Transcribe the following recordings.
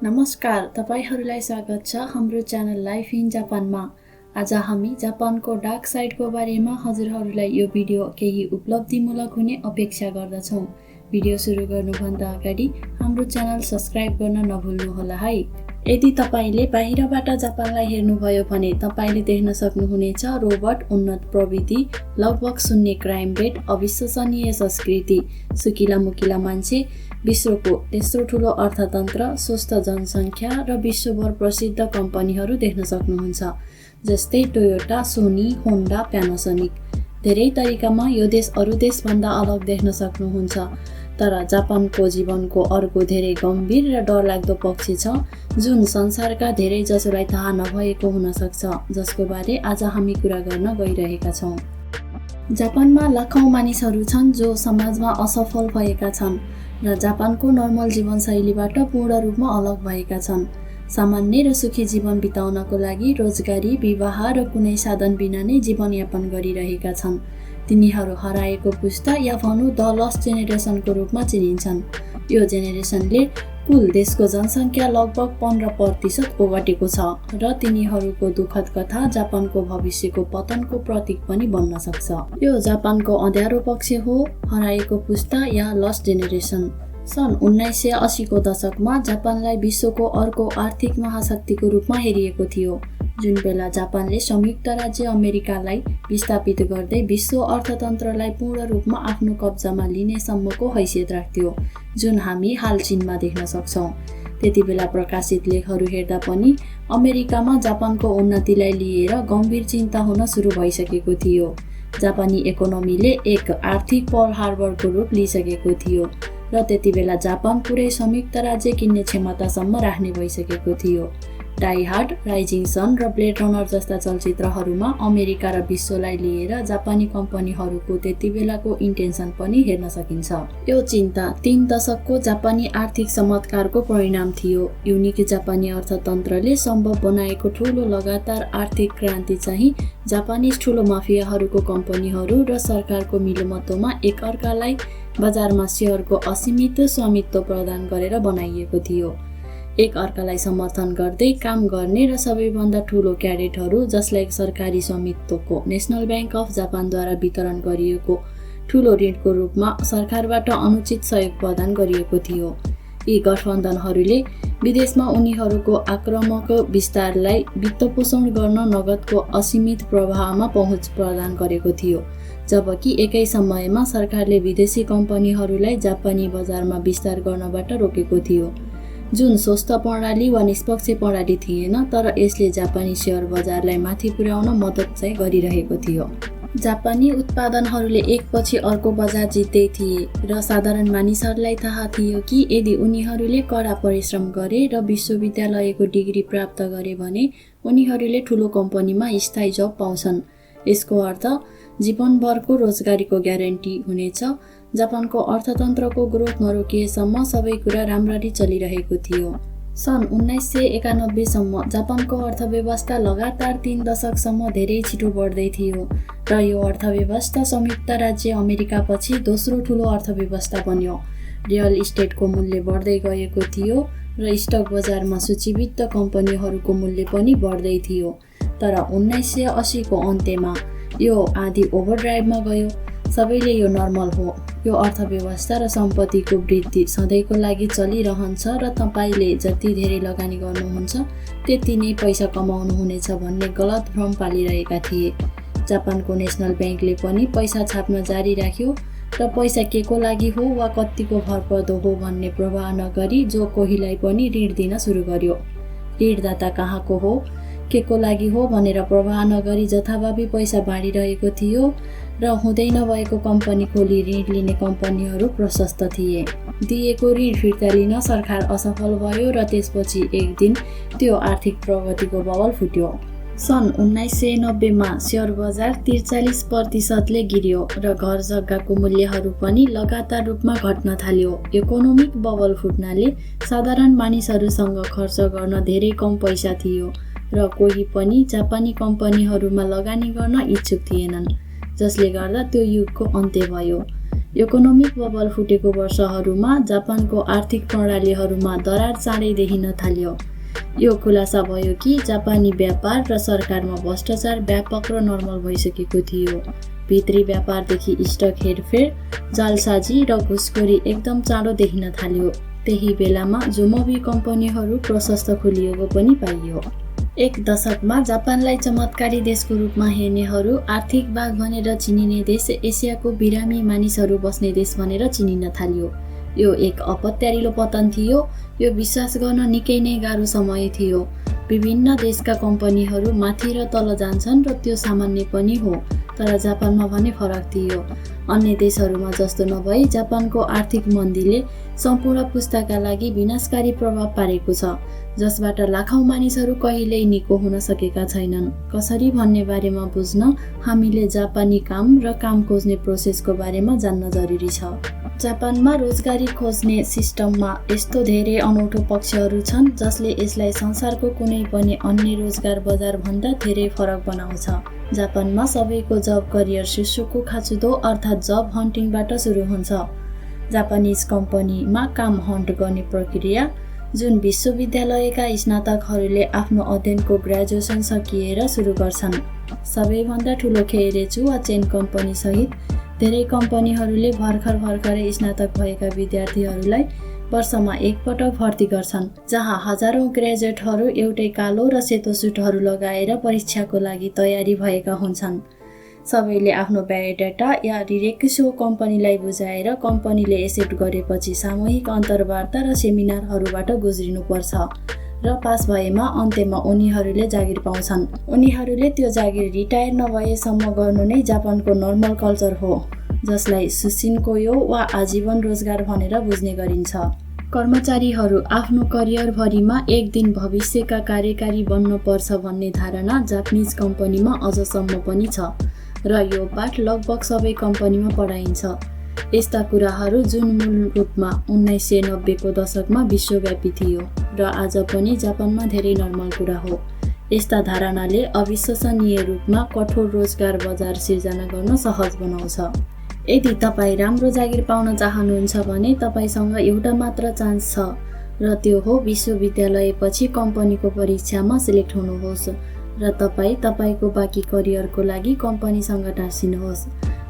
नमस्कार, तपाईहरूलाई स्वागत छ हाम्रो च्यानल लाइफ इन जापानमा। आज हामी जापानको डार्क साइडको बारेमा हजुरहरूलाई यो भिडियो केही उपलब्धिमूलक हुने अपेक्षा गर्दछौँ। भिडियो सुरु गर्नुभन्दा अगाडि हाम्रो च्यानल सब्स्क्राइब गर्न नभुल्नुहोला है। यदि तपाईले बाहिरबाट जापानलाई हेर्नुभयो भने तपाईले देख्न सक्नुहुनेछ रोबोट, उन्नत प्रविधि, लगभग शून्य क्राइम रेट, अविश्वसनीय संस्कृति, सुकिला मुकिला मान्छे, विश्वको तेस्रो ठुलो अर्थतन्त्र, स्वस्थ जनसङ्ख्या र विश्वभर प्रसिद्ध कम्पनीहरू देख्न सक्नुहुन्छ, जस्तै टोयोटा, सोनी, होन्डा, प्यानासोनिक। धेरै तरिकामा यो देश अरू देशभन्दा अलग देख्न सक्नुहुन्छ, तर जापानको जीवनको अर्को धेरै गम्भीर र डरलाग्दो पक्ष छ जुन संसारका धेरै जसोलाई थाहा नभएको हुन सक्छ, जसको बारे आज हामी कुरा गर्न गइरहेका छौँ। जापानमा लाखौं मानिसहरू छन् जो समाजमा असफल भएका छन् र जापानको नर्मल जीवनशैलीबाट पूर्ण रूपमा अलग भएका छन्। सामान्य र सुखी जीवन बिताउनको लागि रोजगारी, विवाह र कुनै साधन बिना नै जीवनयापन गरिरहेका छन्। तिनीहरू हराएको पुस्ता या भनौँ द लस्ट जेनेरेसनको रूपमा चिनिन्छन्। यो जेनेरेसनले कुल देशको जनसङ्ख्या लगभग 15% ओगटेको छ र तिनीहरूको दुःखद कथा जापानको भविष्यको पतनको प्रतीक पनि बन्न सक्छ। यो जापानको अँध्यारो पक्ष हो, हराएको पुस्ता या लस्ट जेनेरेसन। सन् 1980 को दशकमा जापानलाई विश्वको अर्को आर्थिक महाशक्तिको रूपमा हेरिएको थियो, जुन बेला जापानले संयुक्त राज्य अमेरिकालाई विस्थापित गर्दै विश्व अर्थतन्त्रलाई पूर्ण रूपमा आफ्नो कब्जामा लिने सम्मको हैसियत राख्थ्यो, जुन हामी हाल चीनमा देख्न सक्छौँ। त्यति बेला प्रकाशित लेखहरू हेर्दा पनि अमेरिकामा जापानको उन्नतिलाई लिएर गम्भीर चिन्ता हुन सुरु भइसकेको थियो। जापानी इकोनोमीले एक आर्थिक पर्ल हार्बरको रूप लिइसकेको थियो र त्यति बेला जापान पुरै संयुक्त राज्य किन्ने क्षमतासम्म राख्ने भइसकेको थियो। डाई हार्ड, राइजिङ सन र ब्लेड रनर जस्ता चलचित्रहरूमा अमेरिका र विश्वलाई लिएर जापानी कम्पनीहरूको त्यति बेलाको इन्टेन्सन पनि हेर्न सकिन्छ। यो चिन्ता 3 दशकको जापानी आर्थिक चमत्कारको परिणाम थियो। युनिक जापानी अर्थतन्त्रले सम्भव बनाएको ठूलो लगातार आर्थिक क्रान्ति चाहिँ जापानिज ठूलो माफियाहरूको कम्पनीहरू र सरकारको मिलोमतोमा एकअर्कालाई बजारमा सेयरको असीमित स्वामित्व प्रदान गरेर बनाइएको थियो। एक अर्कालाई समर्थन गर्दै काम गर्ने र सबैभन्दा ठूलो क्याडेटहरू, जसलाई सरकारी स्वामित्वको नेशनल ब्याङ्क अफ जापानद्वारा वितरण गरिएको ठूलो ऋणको रूपमा सरकारबाट अनुचित सहयोग प्रदान गरिएको थियो। यी गठबन्धनहरूले विदेशमा उनीहरूको आक्रामक विस्तारलाई वित्तपोषण गर्न नगदको असीमित प्रवाहमा पहुँच प्रदान गरेको थियो, जबकि एकै समयमा सरकारले विदेशी कम्पनीहरूलाई जापानी बजारमा विस्तार गर्नबाट रोकेको थियो, जुन स्वस्थ प्रणाली वा निष्पक्ष प्रणाली थिएन, तर यसले जापानी सेयर बजारलाई माथि पुर्याउन मद्दत चाहिँ गरिरहेको थियो। जापानी उत्पादनहरूले एकपछि अर्को बजार जित्दै थिए र साधारण मानिसहरूलाई थाहा थियो कि यदि उनीहरूले कडा परिश्रम गरे र विश्वविद्यालयको डिग्री प्राप्त गरे भने उनीहरूले ठूलो कम्पनीमा स्थायी जब पाउँछन्। यसको अर्थ जीवनभरको रोजगारीको ग्यारेन्टी हुनेछ। जापानको अर्थतन्त्रको ग्रोथ नरोकिएसम्म सबै कुरा राम्ररी चलिरहेको थियो। सन् 1991 सम्म जापानको अर्थव्यवस्था लगातार 3 दशकसम्म धेरै छिटो बढ्दै थियो र यो अर्थव्यवस्था संयुक्त राज्य अमेरिकापछि दोस्रो ठूलो अर्थव्यवस्था बन्यो। रियल इस्टेटको मूल्य बढ्दै गएको थियो र स्टक बजारमा सूचीबद्ध कम्पनीहरूको मूल्य पनि बढ्दै थियो, तर 1980 को अन्त्यमा यो आदि ओभरड्राइभमा गयो। सबैले यो नर्मल हो, यो अर्थव्यवस्था र सम्पत्तिको वृद्धि सधैँको लागि चलिरहन्छ र तपाईले जति धेरै लगानी गर्नुहुन्छ त्यति नै पैसा कमाउनुहुनेछ भन्ने गलत भ्रम पालिरहेका थिए। जापानको नेशनल ब्याङ्कले पनि पैसा छाप्न जारी राख्यो र पैसा केको लागि हो वा कतिको भरपर्दो हो भन्ने प्रवाह नगरी जो कोहीलाई पनि ऋण दिन सुरु गर्यो। ऋणदाता कहाँको हो, केको लागि हो भनेर प्रवाह नगरी जथाभावी पैसा बाँडिरहेको थियो र हुँदै नभएको कम्पनी खोली ऋण लिने कम्पनीहरू प्रशस्त थिए। दिएको ऋण फिर्ता लिन सरकार असफल भयो र त्यसपछि एक दिन त्यो आर्थिक प्रगतिको बबल फुट्यो। सन् 1990 मा सेयर बजार 43% ले गिर्यो र घर जग्गाको मूल्यहरू पनि लगातार रूपमा घट्न थाल्यो। इकोनोमिक बबल फुट्नाले साधारण मानिसहरूसँग खर्च गर्न धेरै कम पैसा थियो र कोही पनि जापानी कम्पनीहरूमा लगानी गर्न इच्छुक थिएनन्, जसले गर्दा त्यो युगको अन्त्य भयो। इकोनोमिक बबल फुटेको वर्षहरूमा जापानको आर्थिक प्रणालीहरूमा दरार चाँडै देखिन थाल्यो। यो खुलासा भयो कि जापानी व्यापार र सरकारमा भ्रष्टाचार व्यापक र नर्मल भइसकेको थियो। भित्री व्यापारदेखि स्टक हेरफेर, जालसाजी र घुसखोरी एकदम चाँडो देखिन थाल्यो। त्यही बेलामा जोमोबी कम्पनीहरू प्रशस्त खोलिएको पनि पाइयो। एक दशकमा जापानलाई चमत्कारी देशको रूपमा हेर्नेहरू आर्थिक बाघ भनेर चिनिने देश एसियाको बिरामी मानिसहरू बस्ने देश भनेर चिनिन थाल्यो। यो एक अपत्यारिलो पतन थियो। यो विश्वास गर्न निकै नै गाह्रो समय थियो। विभिन्न देशका कम्पनीहरू माथि र तल जान्छन् र त्यो सामान्य पनि हो, तर जापानमा भने फरक थियो। अन्य देशहरूमा जस्तो नभई जापानको आर्थिक मन्दीले सम्पूर्ण पुस्ताका लागि विनाशकारी प्रभाव पारेको छ, जसबाट लाखौँ मानिसहरू कहिल्यै निको हुन सकेका छैनन्। कसरी भन्ने बारेमा बुझ्न हामीले जापानी काम र काम खोज्ने प्रोसेसको बारेमा जान्न जरुरी छ। जापानमा रोजगारी खोज्ने सिस्टममा यस्तो धेरै अनौठो पक्षहरू छन् जसले यसलाई संसारको कुनै पनि अन्य रोजगार बजारभन्दा धेरै फरक बनाउँछ। जापानमा सबैको जब करियर शीर्षकको खाँचुदो अर्थात् जब हन्टिङबाट सुरु हुन्छ। जापानिज कम्पनीमा काम हन्ट गर्ने प्रक्रिया जुन विश्वविद्यालयका स्नातकहरूले आफ्नो अध्ययनको ग्रेजुएसन सकिएर सुरु गर्छन्। सबैभन्दा ठुलो खेरेचु वा चेन कम्पनी सहित धेरै कम्पनीहरूले भर्खरै स्नातक भएका विद्यार्थीहरूलाई वर्षमा एकपटक भर्ती गर्छन्, जहाँ हजारौं ग्रेजुएटहरू एउटै कालो र सेतो सुटहरू लगाएर परीक्षाको लागि तयारी भएका हुन्छन्। सबैले आफ्नो बायोडाटा या रिक्वेस्ट कम्पनीलाई बुझाएर कम्पनीले एक्सेप्ट गरेपछि सामूहिक अन्तर्वार्ता र सेमिनारहरूबाट गुज्रिनुपर्छ र पास भएमा अन्त्यमा उनीहरूले जागिर पाउँछन्। उनीहरूले त्यो जागिर रिटायर नभएसम्म गर्नु नै जापानको नर्मल कल्चर हो, जसलाई सुसिनकोयो वा आजीवन रोजगार भनेर बुझ्ने गरिन्छ। कर्मचारीहरू आफ्नो करियरभरिमा एक दिन भविष्यका कार्यकारी बन्न पर्छ भन्ने धारणा जापानिज कम्पनीमा अझसम्म पनि छ र यो पाठ लगभग सबै कम्पनीमा पढाइन्छ। यस्ता कुराहरू जुन मूल रूपमा 1990 को दशकमा विश्वव्यापी थियो र आज पनि जापानमा धेरै नर्मल कुरा हो। यस्ता धारणाले अविश्वसनीय रूपमा कठोर रोजगार बजार सिर्जना गर्न सहज बनाउँछ। यदि तपाईँ राम्रो जागिर पाउन चाहनुहुन्छ भने तपाईसँग एउटा मात्र चान्स छ र त्यो हो विश्वविद्यालयपछि कम्पनीको परीक्षामा सिलेक्ट हुनुहोस् र तपाईको बाँकी करियरको लागि कम्पनीसँग टाँसिनुहोस्।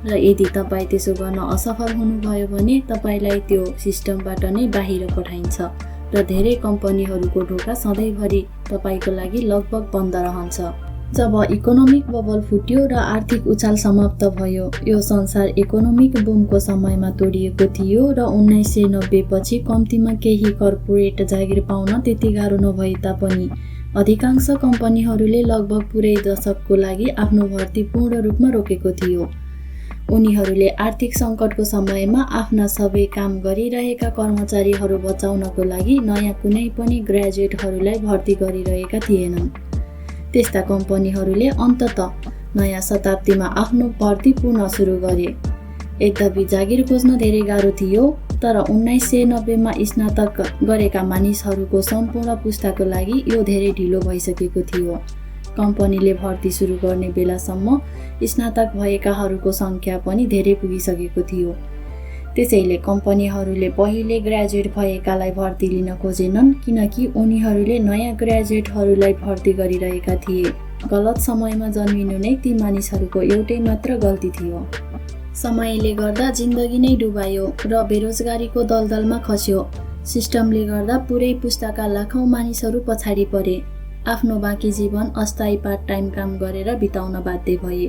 र यदि तपाईँ त्यसो गर्न असफल हुनुभयो भने तपाईलाई त्यो सिस्टमबाट नै बाहिर पठाइन्छ र धेरै कम्पनीहरूको ढोका सधैँभरि तपाईको लागि लगभग बन्द रहन्छ। जब इकोनोमिक बबल फुट्यो र आर्थिक उछाल समाप्त भयो, यो संसार इकोनोमिक बुमको समयमा तोडिएको थियो र 1990 पछि कम्तीमा केही कर्पोरेट जागिर पाउन त्यति गाह्रो नभए तापनि अधिकांश कम्पनीहरूले लगभग पुरै दशकको लागि आफ्नो भर्ती पूर्ण रूपमा रोकेको थियो। उनीहरूले आर्थिक सङ्कटको समयमा आफ्ना सबै काम गरिरहेका कर्मचारीहरू बचाउनको लागि नयाँ कुनै पनि ग्रेजुएटहरूलाई भर्ती गरिरहेका थिएनन्। त्यस्ता कम्पनीहरूले अन्ततः नयाँ शताब्दीमा आफ्नो भर्ती पुनः सुरु गरे। यद्यपि जागिर खोज्न धेरै गाह्रो थियो, तर 1990 मा स्नातक गरेका मानिसहरूको सम्पूर्ण पुस्ताको लागि यो धेरै ढिलो भइसकेको थियो। कम्पनीले भर्ती सुरु गर्ने बेलासम्म स्नातक भएकाहरूको सङ्ख्या पनि धेरै पुगिसकेको थियो। त्यसैले कम्पनीहरूले पहिले ग्रेजुएट भएकालाई भर्ती लिन खोजेनन्, किनकि उनीहरूले नयाँ ग्रेजुएटहरूलाई भर्ती गरिरहेका थिए। गलत समयमा जन्मिनु नै ती मानिसहरूको एउटै मात्र गल्ती थियो। समयले गर्दा जिन्दगी नै डुबायो र बेरोजगारीको दलदलमा खस्यो। सिस्टमले गर्दा पुरै पुस्ताका लाखौँ मानिसहरू पछाडि परे। आफ्नो बाँकी जीवन अस्थायी पार्ट टाइम काम गरेर बिताउन बाध्य भए।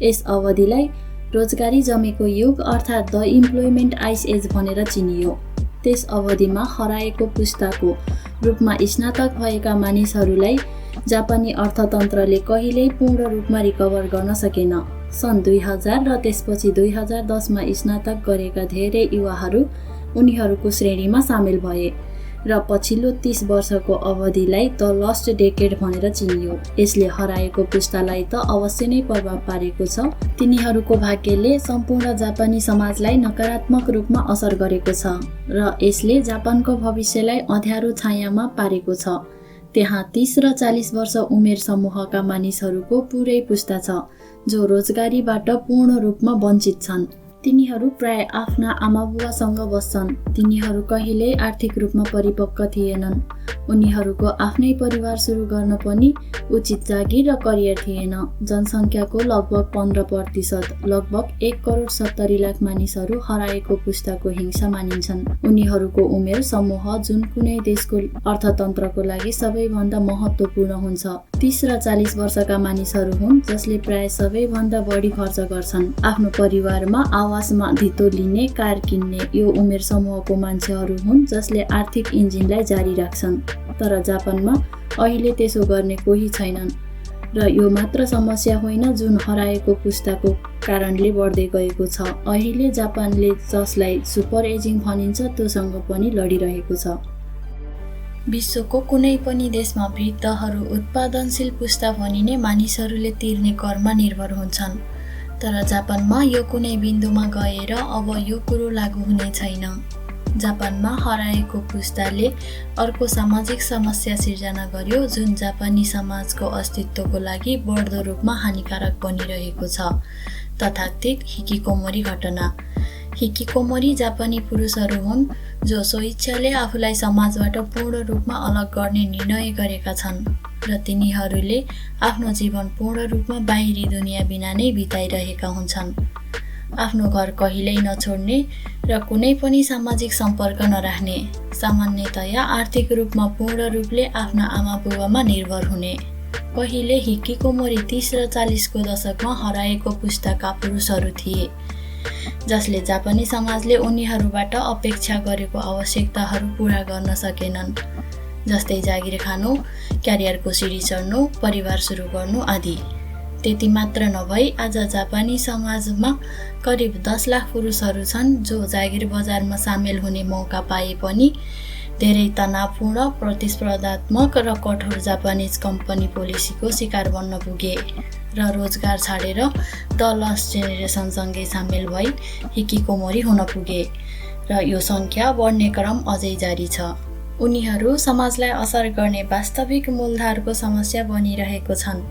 यस अवधिलाई रोजगारी जमेको युग अर्थात् द इम्प्लोइमेन्ट आइस एज भनेर चिनियो। त्यस अवधिमा हराएको पुस्ताको रूपमा स्नातक भएका मानिसहरूलाई जापानी अर्थतन्त्रले कहिल्यै पूर्ण रूपमा रिकभर गर्न सकेन। सन् 2000 र त्यसपछि 2010 मा स्नातक गरेका धेरै युवाहरू उनीहरूको श्रेणीमा सामेल भए र पछिल्लो 30 वर्षको अवधिलाई द लस्ट डेकेड भनेर चिनियो। यसले हराएको पुस्तालाई त अवश्य नै प्रभाव पारेको छ। तिनीहरूको भाग्यले सम्पूर्ण जापानी समाजलाई नकारात्मक रूपमा असर गरेको छ र यसले जापानको भविष्यलाई अँध्यारो छायामा पारेको छ। त्यहाँ 30 र 40 वर्ष उमेर समूहका मानिसहरूको पुरै पुस्ता छ जो रोजगारीबाट पूर्ण रूपमा वञ्चित छन्। तिनीहरू प्राय आफ्ना आमाबुवासँग बस्छन्। तिनीहरू कहिल्यै आर्थिक रूपमा परिपक्व थिएनन्। उनीहरूको आफ्नै परिवार सुरु गर्न पनि उचित जागिर र करियर थिएन। जनसङ्ख्याको लगभग 15%, लगभग 1,70,00,000 मानिसहरू हराएको पुस्ताको हिंसा मानिन्छन्। उनीहरूको उमेर समूह जुन कुनै देशको अर्थतन्त्रको लागि सबैभन्दा महत्त्वपूर्ण हुन्छ। 30 र 40 वर्षका मानिसहरू हुन् जसले प्राय सबैभन्दा बढी खर्च गर्छन्। आफ्नो परिवारमा आवासमा धितो लिने, कार किन्ने यो उमेर समूहको मान्छेहरू हुन् जसले आर्थिक इन्जिनलाई जारी राख्छन्। तर जापानमा अहिले त्यसो गर्ने कोही छैनन् र यो मात्र समस्या होइन जुन हराएको पुस्ताको कारणले बढ्दै गएको छ। अहिले जापानले जसलाई सुपर एजिङ भनिन्छ त्योसँग पनि लडिरहेको छ। विश्वको कुनै पनि देशमा वृद्धहरू उत्पादनशील पुस्ता भनिने मानिसहरूले तिर्ने करमा निर्भर हुन्छन्। तर जापानमा यो कुनै बिन्दुमा गएर अब यो कुरो लागू हुने छैन। जापानमा हराएको पुस्ताले अर्को सामाजिक समस्या सिर्जना गर्यो जुन जापानी समाजको अस्तित्वको लागि बढ्दो रूपमा हानिकारक बनिरहेको छ। तथाकथित हिकिकोमोरी घटना। हिकिकोमोरी जापानी पुरुषहरू हुन् जो स्वइच्छाले आफूलाई समाजबाट पूर्ण रूपमा अलग गर्ने निर्णय गरेका छन् र तिनीहरूले आफ्नो जीवन पूर्ण रूपमा बाहिरी दुनियाँ बिना नै बिताइरहेका हुन्छन्। आफ्नो घर कहिल्यै नछोड्ने र कुनै पनि सामाजिक सम्पर्क नराख्ने, सामान्यतया आर्थिक रूपमा पूर्ण रूपले आफ्ना आमाबुवामा निर्भर हुने। पहिले हिकिकोमोरी 30 र 40 को दशकमा हराएको पुस्ताका पुरुषहरू थिए जसले जापानी समाजले उनीहरूबाट अपेक्षा गरेको आवश्यकताहरू पूरा गर्न सकेनन्, जस्तै जागिर खानु, क्यारियरको सिडी चढ्नु, परिवार सुरु गर्नु आदि। त्यति मात्र नभई आज जापानी समाजमा करिब 10 लाख पुरुषहरू छन् जो जागिर बजारमा सामेल हुने मौका पाए पनि धेरै तनावपूर्ण, प्रतिस्पर्धात्मक र कठोर जापानिज कम्पनी पोलिसीको शिकार बन्न पुगे र रोजगार छाडेर द लस्ट जेनेरेसनसँगै सामेल भई हिकिकोमोरी हुन पुगे र यो सङ्ख्या बढ्ने क्रम अझै जारी छ। उनीहरू समाजलाई असर गर्ने वास्तविक मूलधारको समस्या बनिरहेको छन्।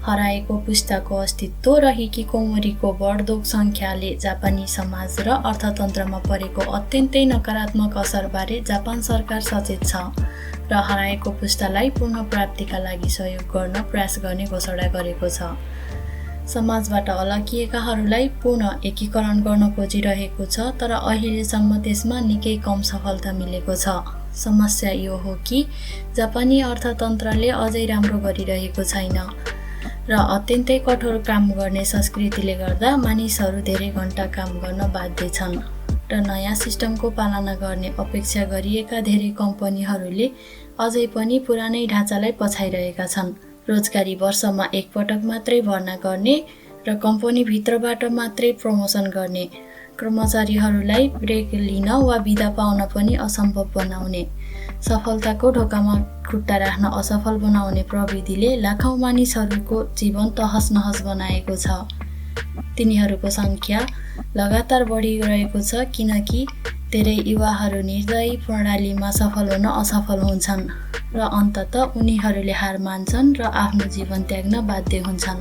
हराएको पुस्ताको अस्तित्व र हिकिकोमोरीको बढ्दो सङ्ख्याले जापानी समाज र अर्थतन्त्रमा परेको अत्यन्तै नकारात्मक असरबारे जापान सरकार सचेत छ र हराएको पुस्तालाई पुनःप्राप्तिका लागि सहयोग गर्न प्रयास गर्ने घोषणा गरेको छ। समाजबाट अलगिएकाहरूलाई पुनः एकीकरण गर्न खोजिरहेको छ तर अहिलेसम्म त्यसमा निकै कम सफलता मिलेको छ। समस्या यो हो कि जापानी अर्थतन्त्रले अझै राम्रो गरिरहेको छैन र अत्यन्तै कठोर काम गर्ने संस्कृतिले गर्दा मानिसहरू धेरै घण्टा काम गर्न बाध्य छन् र नयाँ सिस्टमको पालना गर्ने अपेक्षा गरिएका धेरै कम्पनीहरूले अझै पनि पुरानै ढाँचालाई पछाइरहेका छन्। रोजगारी वर्षमा एकपटक मात्रै भर्ना गर्ने र कम्पनीभित्रबाट मात्रै प्रमोसन गर्ने, कर्मचारीहरूलाई ब्रेक लिन वा बिदा पाउन पनि असम्भव बनाउने, सफलताको ढोकामा खुट्टा राख्न असफल बनाउने प्रविधिले लाखौँ मानिसहरूको जीवन तहस नहस बनाएको छ। तिनीहरूको सङ्ख्या लगातार बढिरहेको छ किनकि धेरै युवाहरू निर्दयी प्रणालीमा सफल हुन असफल हुन्छन् र अन्ततः उनीहरूले हार मान्छन् र आफ्नो जीवन त्याग्न बाध्य हुन्छन्।